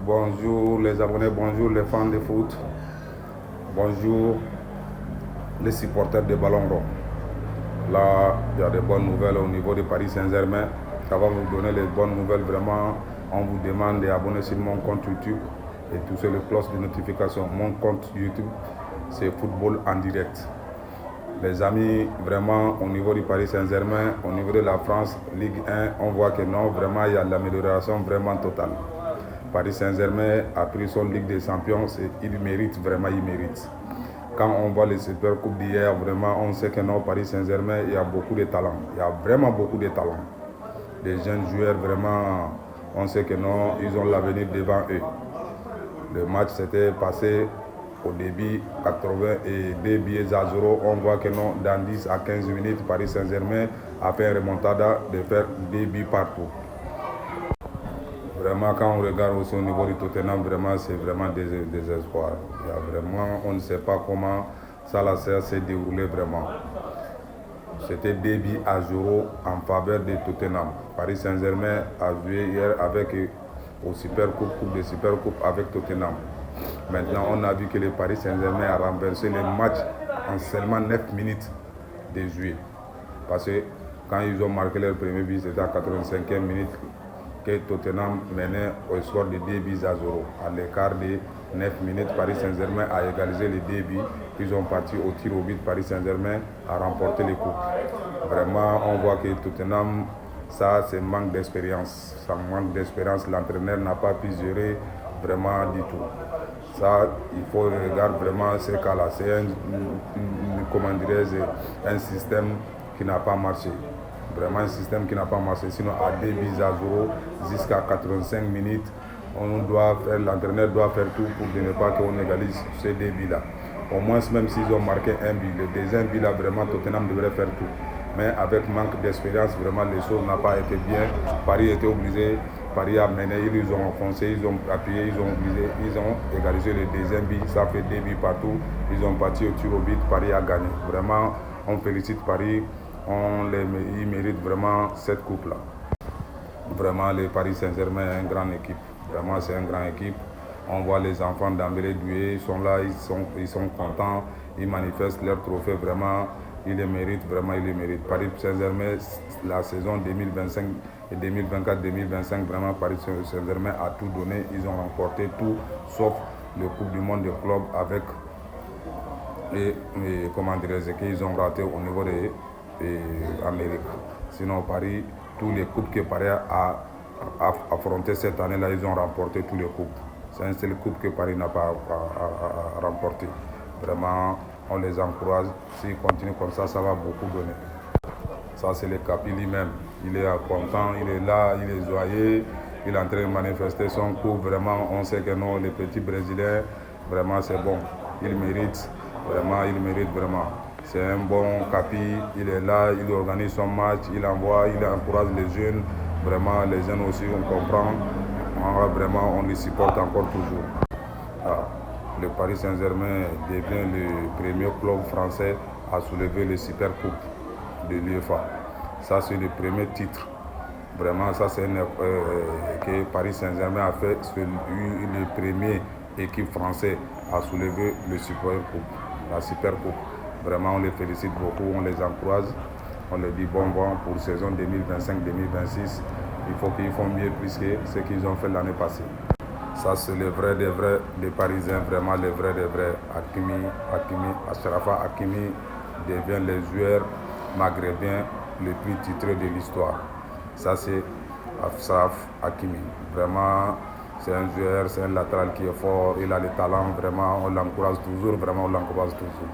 Bonjour les abonnés, bonjour les fans de foot, bonjour les supporters de Ballon rond. Là, il y a des bonnes nouvelles au niveau de Paris Saint-Germain. Avant de vous donner les bonnes nouvelles, vraiment, on vous demande d'abonner sur mon compte YouTube et toucher le cloche de notification. Mon compte YouTube, c'est Football en direct. Les amis, vraiment, au niveau du Paris Saint-Germain, au niveau de la France, Ligue 1, on voit que non, vraiment, il y a de l'amélioration vraiment totale. Paris Saint-Germain a pris son Ligue des Champions et il mérite, vraiment, il mérite. Quand on voit les Super Coupes d'hier, vraiment, on sait que non, Paris Saint-Germain, il y a beaucoup de talent. Il y a vraiment beaucoup de talent. Des jeunes joueurs, vraiment, on sait que non, ils ont l'avenir devant eux. Le match s'était passé au début 82 billets à 0. On voit que non, dans 10 à 15 minutes, Paris Saint-Germain a fait un remontada de faire 2 buts partout. Vraiment, quand on regarde aussi au niveau du Tottenham, vraiment, c'est vraiment des espoirs. Il y a vraiment, on ne sait pas comment ça s'est déroulé vraiment. C'était 2 buts à 0 en faveur de Tottenham. Paris Saint-Germain a joué hier avec au Super Coupe de Super Coupe avec Tottenham. Maintenant, on a vu que le Paris Saint-Germain a renversé le match en seulement 9 minutes de jouer. Parce que quand ils ont marqué leur premier but, c'était à 85e minute que Tottenham menait au score de 2 buts à 0. À l'écart de 9 minutes, Paris Saint-Germain a égalisé les 2 buts. Ils ont parti au tir au but. Paris Saint-Germain a remporté les coupes. Vraiment, on voit que Tottenham, ça, c'est manque d'expérience. Ça manque d'expérience. L'entraîneur n'a pas pu gérer vraiment du tout. Ça, il faut regarder vraiment ce cas-là. C'est un système qui n'a pas marché. Vraiment un système qui n'a pas marché. Sinon, à 2 buts à 0, jusqu'à 85 minutes, l'entraîneur doit faire tout pour ne pas qu'on égalise ces 2 buts-là. Au moins, même s'ils ont marqué un but, le deuxième but-là, vraiment, Tottenham devrait faire tout. Mais avec manque d'expérience, vraiment, les choses n'ont pas été bien. Paris était obligé, Paris a mené, ils ont enfoncé, ils ont appuyé, ils ont égalisé le deuxième but. Ça fait 2 buts partout. Ils ont parti au tir au but, Paris a gagné. Vraiment, on félicite Paris. Ils méritent vraiment cette coupe-là. Vraiment, le Paris Saint-Germain est une grande équipe. Vraiment, c'est une grande équipe. On voit les enfants d'Ambélé Doué, ils sont là, ils sont contents, ils manifestent leur trophée. Vraiment, ils le méritent, vraiment, ils le méritent. Paris Saint-Germain, la saison 2025 et 2024-2025, vraiment, Paris Saint-Germain a tout donné. Ils ont remporté tout, sauf le Coupe du Monde de club avec comment dirais-je, qu'ils ont raté au niveau de l'Amérique. Sinon, Paris, tous les coupes que Paris a affronté cette année-là, ils ont remporté tous les coupes. C'est une seule coupe que Paris n'a pas remporté. Vraiment, on les encourage. S'ils continuent comme ça va beaucoup donner. Ça, c'est le Capi lui-même. Il est content, il est là, il est joyeux. Il est en train de manifester son coup. Vraiment, on sait que non, les petits Brésiliens, vraiment, c'est bon. Ils méritent. Vraiment, il mérite vraiment. C'est un bon Capi, il est là, il organise son match, il envoie, il encourage les jeunes. Vraiment, les jeunes aussi, on comprend. Vraiment, on les supporte encore toujours. Le Paris Saint-Germain devient le premier club français à soulever le Super Coupe de l'UEFA. Ça, c'est le premier titre. Vraiment, ça, c'est que Paris Saint-Germain a fait. C'est le premier équipe française à soulever le Super Coupe. La Super Coupe. Vraiment, on les félicite beaucoup, on les encourage. On les dit bon pour saison 2025-2026. Il faut qu'ils font mieux plus que ce qu'ils ont fait l'année passée. Ça, c'est le vrai des vrais des Parisiens, vraiment les vrais des vrais. Achraf Hakimi devient le joueur maghrébin le plus titré de l'histoire. Ça, c'est Achraf Hakimi. Vraiment, c'est un joueur, c'est un latéral qui est fort, il a le talent, vraiment, on l'encourage toujours, vraiment, on l'encourage toujours.